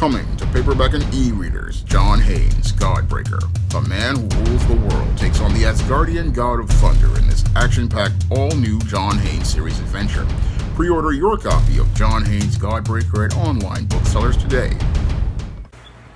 Coming to paperback and e-readers, John Haynes' Godbreaker. The man who rules the world takes on the Asgardian god of thunder in this action-packed, all-new John Haynes series adventure. Pre-order your copy of John Haynes' Godbreaker at online booksellers today.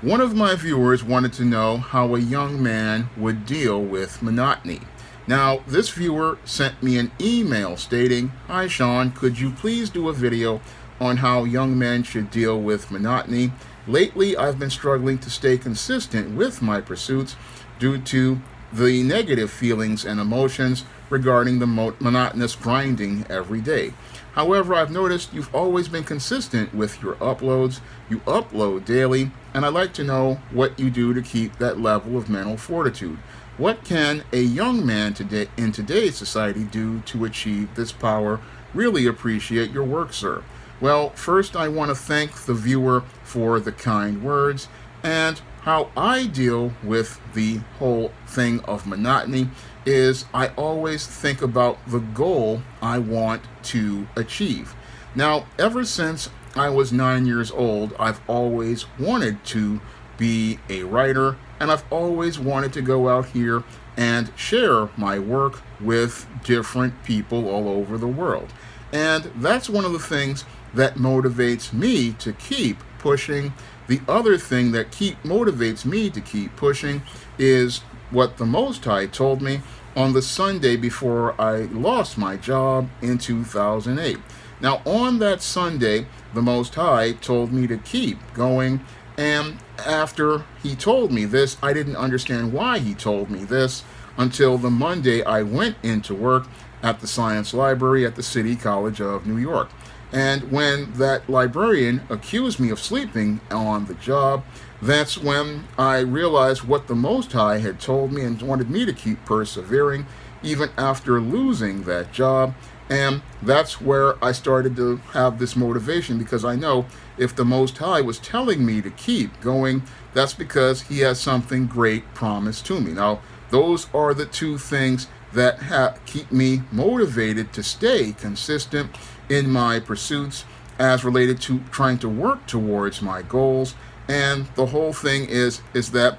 One of my viewers wanted to know how a young man would deal with monotony. Now, this viewer sent me an email stating, "Hi Sean, could you please do a video on how young men should deal with monotony? Lately, I've been struggling to stay consistent with my pursuits due to the negative feelings and emotions regarding the monotonous grinding every day. However, I've noticed you've always been consistent with your uploads. You upload daily, and I'd like to know what you do to keep that level of mental fortitude. What can a young man today in today's society do to achieve this power? Really appreciate your work, sir." Well, first I want to thank the viewer for the kind words, and how I deal with the whole thing of monotony is I always think about the goal I want to achieve. Now, ever since I was 9 years old, I've always wanted to be a writer, and I've always wanted to go out here and share my work with different people all over the world. And that's one of the things that motivates me to keep pushing. The other thing that motivates me to keep pushing is what the Most High told me on the Sunday before I lost my job in 2008. Now, on that Sunday, the Most High told me to keep going, and after he told me this, I didn't understand why he told me this until the Monday I went into work at the Science Library at the City College of New York. And when that librarian accused me of sleeping on the job, that's when I realized what the Most High had told me and wanted me to keep persevering even after losing that job. And that's where I started to have this motivation, because I know if the Most High was telling me to keep going, that's because he has something great promised to me. Now, those are the two things that keep me motivated to stay consistent in my pursuits as related to trying to work towards my goals. And the whole thing is that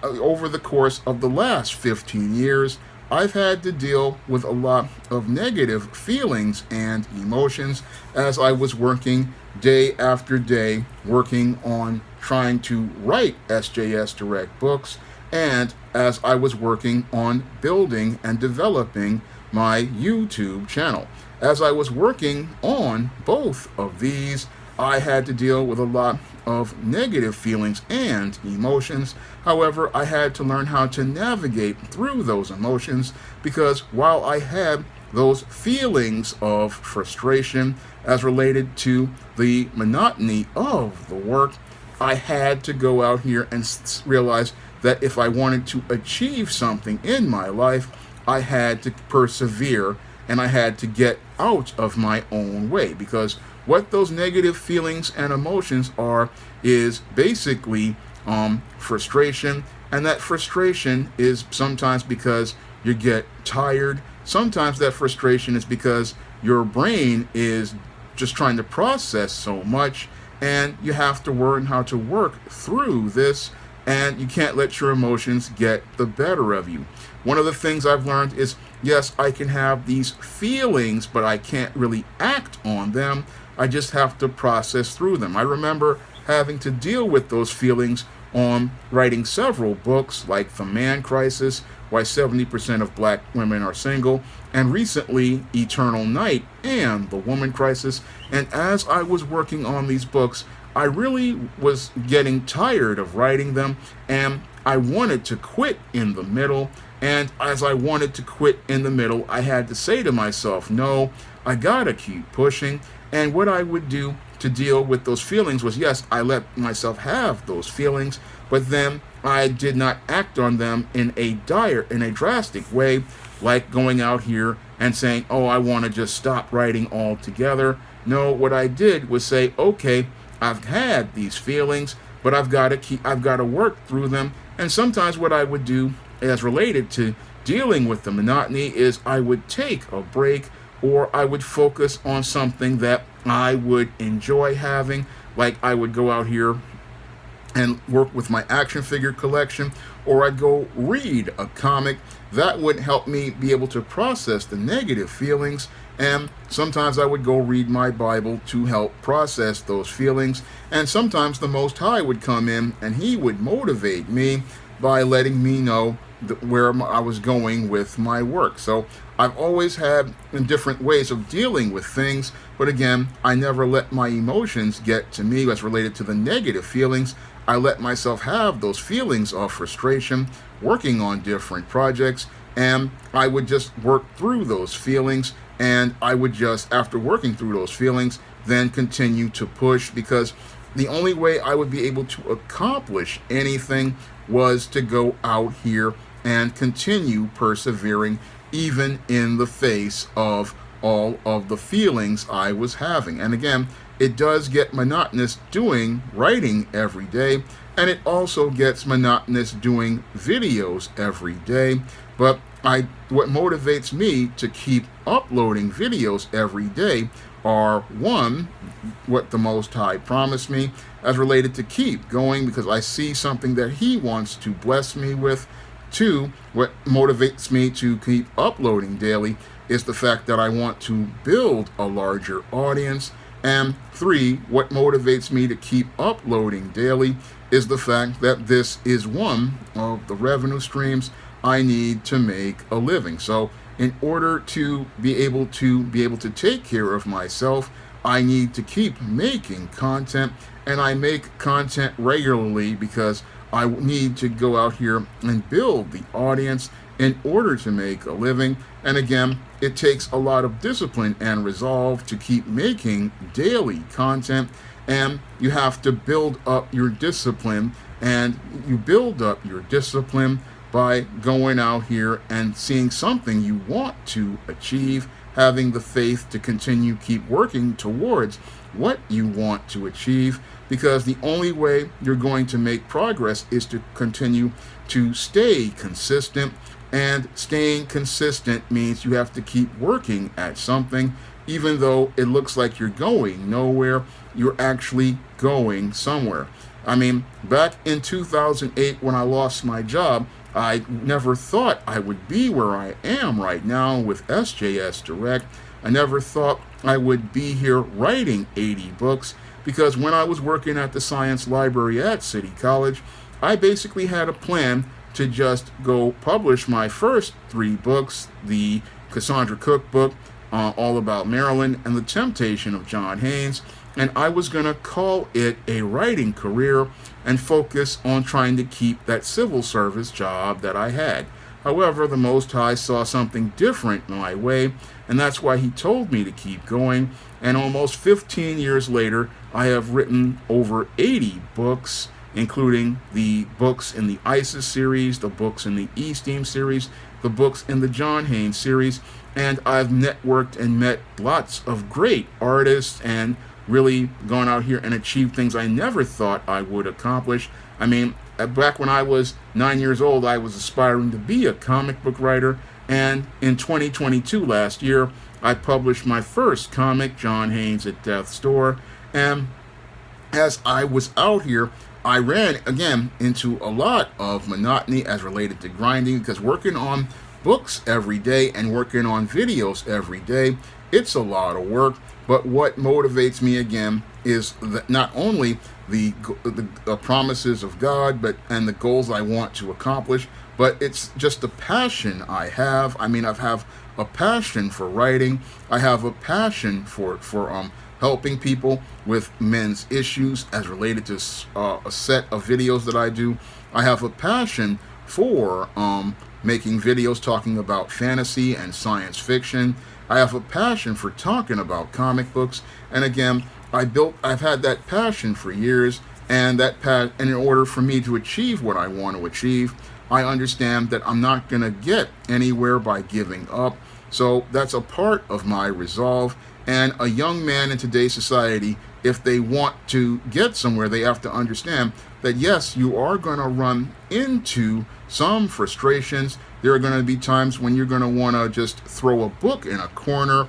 over the course of the last 15 years, I've had to deal with a lot of negative feelings and emotions as I was working day after day, working on trying to write SJS Direct books, and as I was working on building and developing my YouTube channel. As I was working on both of these, I had to deal with a lot of negative feelings and emotions. However, I had to learn how to navigate through those emotions, because while I had those feelings of frustration as related to the monotony of the work, I had to go out here and realize that if I wanted to achieve something in my life, I had to persevere and I had to get out of my own way, because what those negative feelings and emotions are is basically frustration, and that frustration is sometimes because you get tired. Sometimes that frustration is because your brain is just trying to process so much, and you have to learn how to work through this, and you can't let your emotions get the better of you. One of the things I've learned is, yes, I can have these feelings, but I can't really act on them. I just have to process through them. I remember having to deal with those feelings on writing several books like The Man Crisis, Why 70% of Black Women Are Single, and recently Eternal Night and The Woman Crisis. And as I was working on these books, I really was getting tired of writing them, and I wanted to quit in the middle. And as I wanted to quit in the middle, I had to say to myself, no, I gotta keep pushing. And what I would do to deal with those feelings was, yes, I let myself have those feelings, but then I did not act on them in a drastic way, like going out here and saying, oh, I want to just stop writing altogether. No, what I did was say, okay, I've had these feelings, but I've got to work through them. And sometimes what I would do as related to dealing with the monotony is I would take a break, or I would focus on something that I would enjoy having. Like I would go out here and work with my action figure collection, or I'd go read a comic. That would help me be able to process the negative feelings, and sometimes I would go read my Bible to help process those feelings, and sometimes the Most High would come in and he would motivate me by letting me know where I was going with my work. So I've always had different ways of dealing with things, but again, I never let my emotions get to me as related to the negative feelings. I let myself have those feelings of frustration working on different projects, and I would just work through those feelings, and I would just, after working through those feelings, then continue to push, because the only way I would be able to accomplish anything was to go out here and continue persevering even in the face of all of the feelings I was having. And again, it does get monotonous writing every day, and it also gets monotonous doing videos every day. But what motivates me to keep uploading videos every day are, one, what the Most High promised me as related to keep going, because I see something that he wants to bless me with. Two, what motivates me to keep uploading daily is the fact that I want to build a larger audience. And three, what motivates me to keep uploading daily is the fact that this is one of the revenue streams I need to make a living. So in order to be able to take care of myself, I need to keep making content, and I make content regularly because I need to go out here and build the audience in order to make a living. And again, it takes a lot of discipline and resolve to keep making daily content, and you have to build up your discipline, and you build up your discipline by going out here and seeing something you want to achieve, having the faith to continue keep working towards what you want to achieve, because the only way you're going to make progress is to continue to stay consistent. And staying consistent means you have to keep working at something. Even though it looks like you're going nowhere, you're actually going somewhere. I mean, back in 2008 when I lost my job, I never thought I would be where I am right now with SJS Direct. I never thought I would be here writing 80 books, because when I was working at the science library at City College, I basically had a plan to just go publish my first 3 books, the Cassandra Cook book, All About Maryland, and The Temptation of John Haynes, and I was going to call it a writing career and focus on trying to keep that civil service job that I had. However, the Most High saw something different my way, and that's why he told me to keep going. And almost 15 years later, I have written over 80 books, including the books in the ISIS series, the books in the E-Steam series, the books in the John Haynes series, and I've networked and met lots of great artists and really gone out here and achieved things I never thought I would accomplish. I mean, back when I was 9 years old, I was aspiring to be a comic book writer, and in 2022, last year, I published my first comic, John Haynes at Death's Door, and as I was out here, I ran again into a lot of monotony as related to grinding, because working on books every day and working on videos every day, it's a lot of work. But what motivates me again is that not only the promises of God, and the goals I want to accomplish, but it's just the passion I have. I mean, I have a passion for writing. I have a passion for helping people with men's issues as related to a set of videos that I do. I have a passion for making videos talking about fantasy and science fiction. I have a passion for talking about comic books, and again, I've had that passion for years, and and in order for me to achieve what I want to achieve, I understand that I'm not going to get anywhere by giving up. So that's a part of my resolve. And a young man in today's society, if they want to get somewhere, they have to understand that yes, you are going to run into some frustrations. There are going to be times when you're going to want to just throw a book in a corner,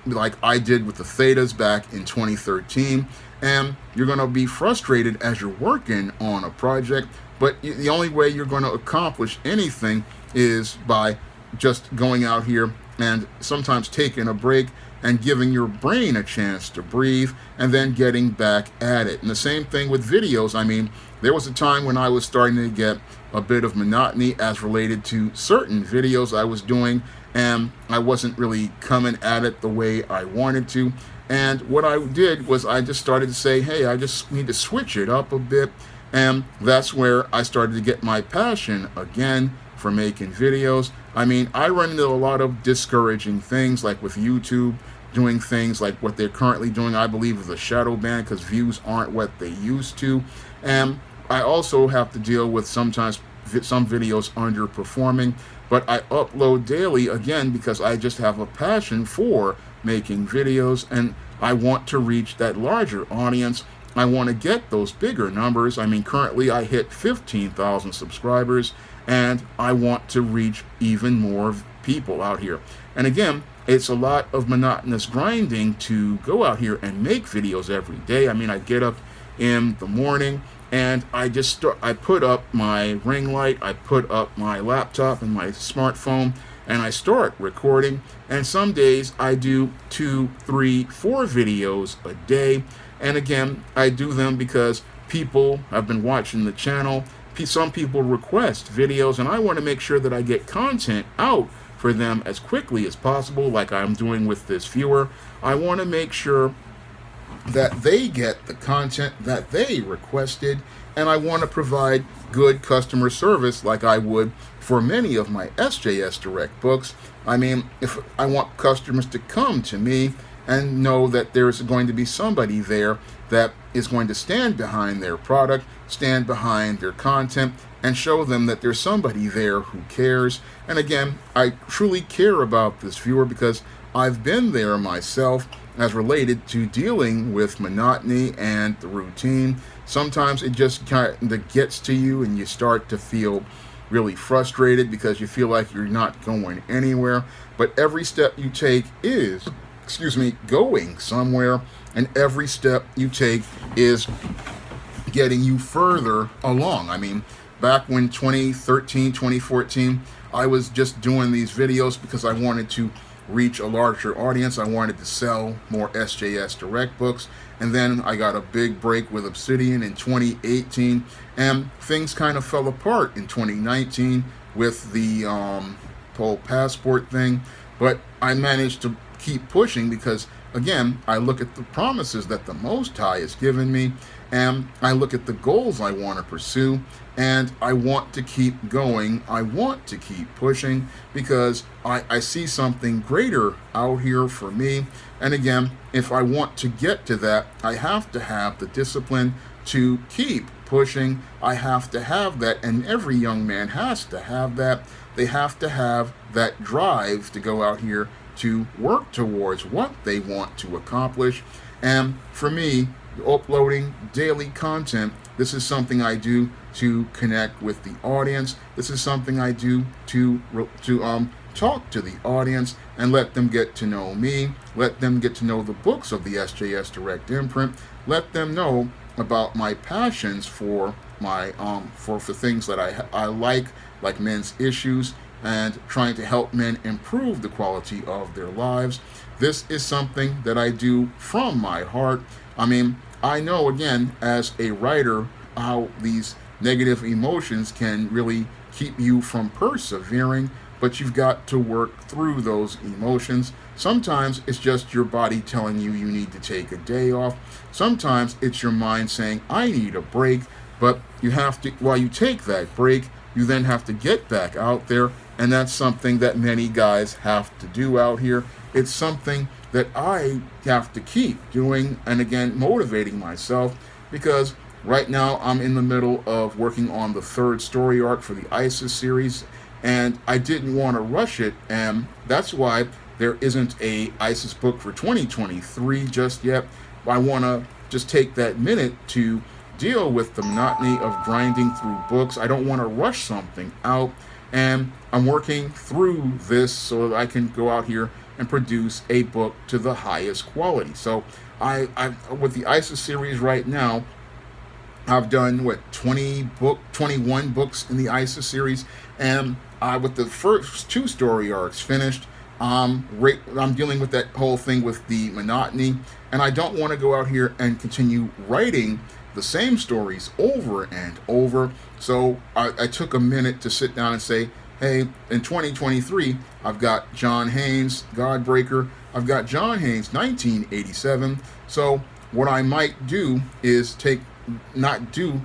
like I did with the Thetas back in 2013. and you're going to be frustrated as you're working on a project. But the only way you're going to accomplish anything is by just going out here and sometimes taking a break and giving your brain a chance to breathe and then getting back at it. And the same thing with videos. I mean, there was a time when I was starting to get a bit of monotony as related to certain videos I was doing, and I wasn't really coming at it the way I wanted to. And what I did was I just started to say, hey, I just need to switch it up a bit. And that's where I started to get my passion again for making videos. I mean, I run into a lot of discouraging things, like with YouTube, doing things like what they're currently doing, I believe, is a shadow ban because views aren't what they used to. And I also have to deal with sometimes some videos underperforming, but I upload daily again because I just have a passion for making videos and I want to reach that larger audience. I want to get those bigger numbers. I mean, currently I hit 15,000 subscribers and I want to reach even more people out here. And again, it's a lot of monotonous grinding to go out here and make videos every day. I mean, I get up in the morning and I put up my ring light, I put up my laptop and my smartphone, and I start recording. And some days I do 2, 3, 4 videos a day. And again, I do them because people have been watching the channel. Some people request videos, and I want to make sure that I get content out for them as quickly as possible, like I'm doing with this viewer. I want to make sure that they get the content that they requested, and I want to provide good customer service like I would for many of my SJS Direct books. I mean, if I want customers to come to me and know that there's going to be somebody there that is going to stand behind their product, stand behind their content, and show them that there's somebody there who cares. And again, I truly care about this viewer because I've been there myself as related to dealing with monotony and the routine. Sometimes it just kind of gets to you and you start to feel really frustrated because you feel like you're not going anywhere. But every step you take is, going somewhere, and every step you take is getting you further along. I mean, back when 2013, 2014, I was just doing these videos because I wanted to reach a larger audience. I wanted to sell more SJS Direct books. And then I got a big break with Obsidian in 2018, and things kind of fell apart in 2019 with the whole passport thing. But I managed to keep pushing because, again, I look at the promises that the Most High has given me, and I look at the goals I want to pursue, and I want to keep going. I want to keep pushing because I see something greater out here for me. And again, if I want to get to that, I have to have the discipline to keep pushing. I have to have that, and every young man has to have that. They have to have that drive to go out here to work towards what they want to accomplish. And for me, uploading daily content, this is something I do to connect with the audience. This is something I do to talk to the audience and let them get to know me, let them get to know the books of the SJS Direct imprint, let them know about my passions for my for things that I like men's issues, and trying to help men improve the quality of their lives. This is something that I do from my heart. I mean, I know, again, as a writer, how these negative emotions can really keep you from persevering, but you've got to work through those emotions. Sometimes it's just your body telling you you need to take a day off. Sometimes it's your mind saying, I need a break, but you have to, while you take that break, you then have to get back out there, and that's something that many guys have to do out here. It's something that I have to keep doing, and again, motivating myself, because right now I'm in the middle of working on the 3rd story arc for the ISIS series, and I didn't want to rush it, and that's why there isn't a ISIS book for 2023 just yet. I want to just take that minute to deal with the monotony of grinding through books. I don't want to rush something out, and I'm working through this so that I can go out here and produce a book to the highest quality. So I with the ISIS series right now, I've done what 21 books in the ISIS series, and with the first two story arcs finished, I'm dealing with that whole thing with the monotony, and I don't want to go out here and continue writing the same stories over and over. So I took a minute to sit down and say, hey, in 2023, I've got John Haynes, Godbreaker. I've got John Haynes, 1987. So what I might do is not do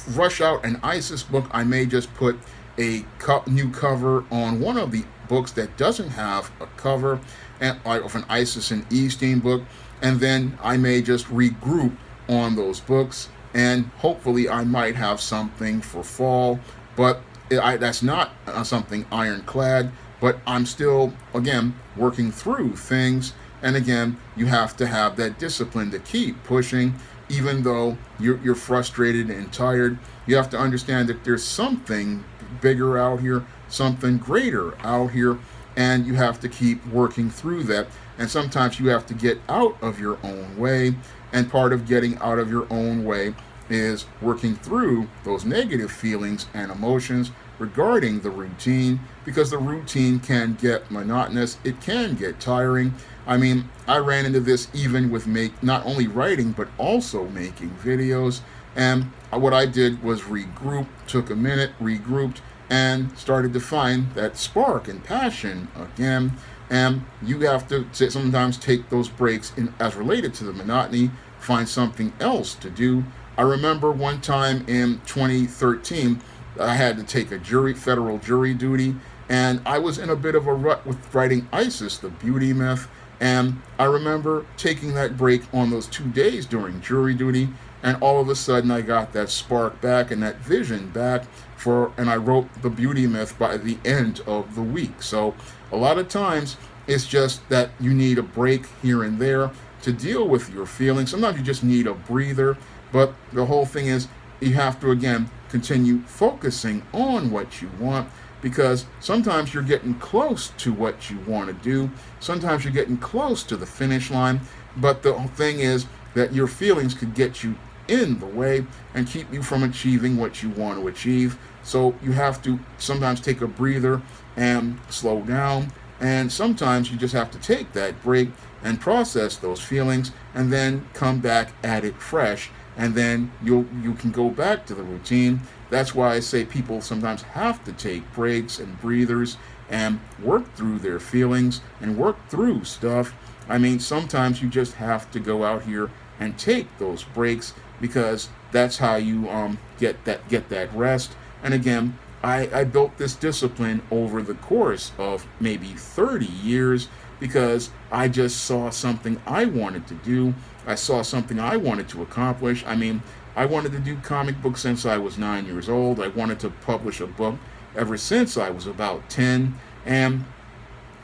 rush out an ISIS book. I may just put a new cover on one of the books that doesn't have a cover, and of an ISIS and Easting book, and then I may just regroup on those books, and hopefully I might have something for fall. But that's not something ironclad, but I'm still, again, working through things. And again, you have to have that discipline to keep pushing, even though you're frustrated and tired. You have to understand that there's something bigger out here, something greater out here, and you have to keep working through that. And sometimes you have to get out of your own way, and part of getting out of your own way is working through those negative feelings and emotions regarding the routine, because the routine can get monotonous, it can get tiring. I mean, I ran into this even with not only writing but also making videos, and what I did was regroup, took a minute, regrouped, and started to find that spark and passion again. And you have to sometimes take those breaks as related to the monotony, find something else to do. I remember one time in 2013, I had to take a federal jury duty, and I was in a bit of a rut with writing ISIS, the beauty myth. And I remember taking that break on those 2 days during jury duty, and all of a sudden I got that spark back and that vision back and I wrote the beauty myth by the end of the week. So a lot of times it's just that you need a break here and there to deal with your feelings. Sometimes you just need a breather, but the whole thing is you have to, again, continue focusing on what you want, because sometimes you're getting close to what you want to do. Sometimes you're getting close to the finish line, but the thing is that your feelings could get you in the way and keep you from achieving what you want to achieve. So you have to sometimes take a breather and slow down, and sometimes you just have to take that break and process those feelings and then come back at it fresh, and then you can go back to the routine. That's why I say people sometimes have to take breaks and breathers and work through their feelings and work through stuff. I mean, sometimes you just have to go out here and take those breaks, because that's how you get that rest. And again, I built this discipline over the course of maybe 30 years, because I just saw something I wanted to do. I saw something I wanted to accomplish. I mean, I wanted to do comic books since I was 9 years old. I wanted to publish a book ever since I was about 10. And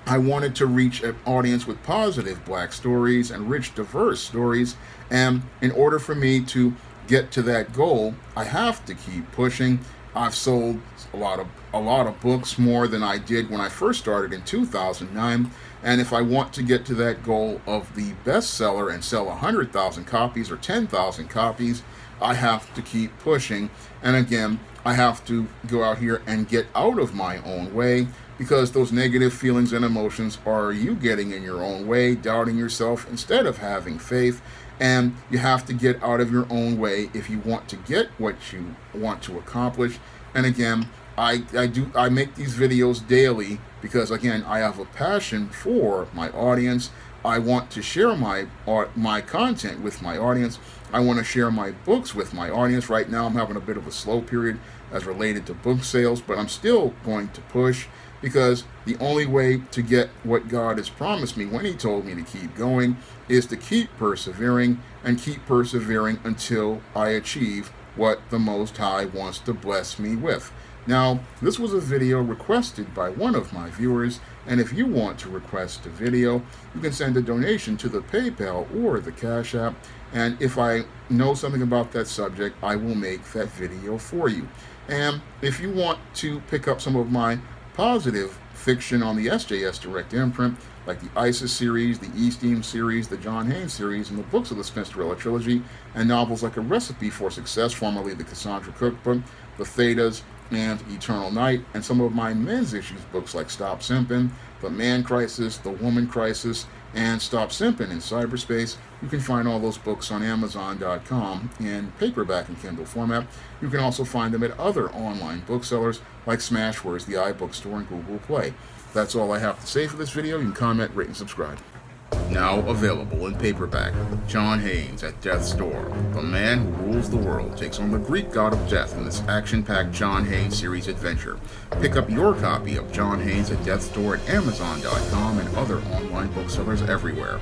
I wanted to reach an audience with positive black stories and rich, diverse stories. And in order for me to get to that goal, I have to keep pushing. I've sold a lot of books, more than I did when I first started in 2009. And if I want to get to that goal of the bestseller and sell 100,000 copies or 10,000 copies, I have to keep pushing. And again, I have to go out here and get out of my own way, because those negative feelings and emotions are you getting in your own way, doubting yourself instead of having faith. And you have to get out of your own way if you want to get what you want to accomplish. And again, I make these videos daily because, again, I have a passion for my audience. I want to share my content with my audience. I want to share my books with my audience. Right now, I'm having a bit of a slow period as related to book sales, but I'm still going to push, because the only way to get what God has promised me when He told me to keep going is to keep persevering and keep persevering until I achieve what the Most High wants to bless me with. Now, this was a video requested by one of my viewers, and if you want to request a video, you can send a donation to the PayPal or the Cash App, and if I know something about that subject, I will make that video for you. And if you want to pick up some of my positive fiction on the SJS Direct imprint, like the ISIS series, the Eaststeam series, the John Haynes series, and the books of the Spinsterella trilogy, and novels like A Recipe for Success, formerly the Cassandra Cookbook, The Thetas, and Eternal Night, and some of my men's issues books like Stop Simpin', The Man Crisis, The Woman Crisis, and Stop Simpin' in Cyberspace. You can find all those books on Amazon.com in paperback and Kindle format. You can also find them at other online booksellers like Smashwords, the iBookstore, and Google Play. That's all I have to say for this video. You can comment, rate, and subscribe. Now available in paperback, John Haynes at Death's Door. The man who rules the world takes on the Greek god of death in this action-packed John Haynes series adventure. Pick up your copy of John Haynes at Death's Door at Amazon.com and other online booksellers everywhere.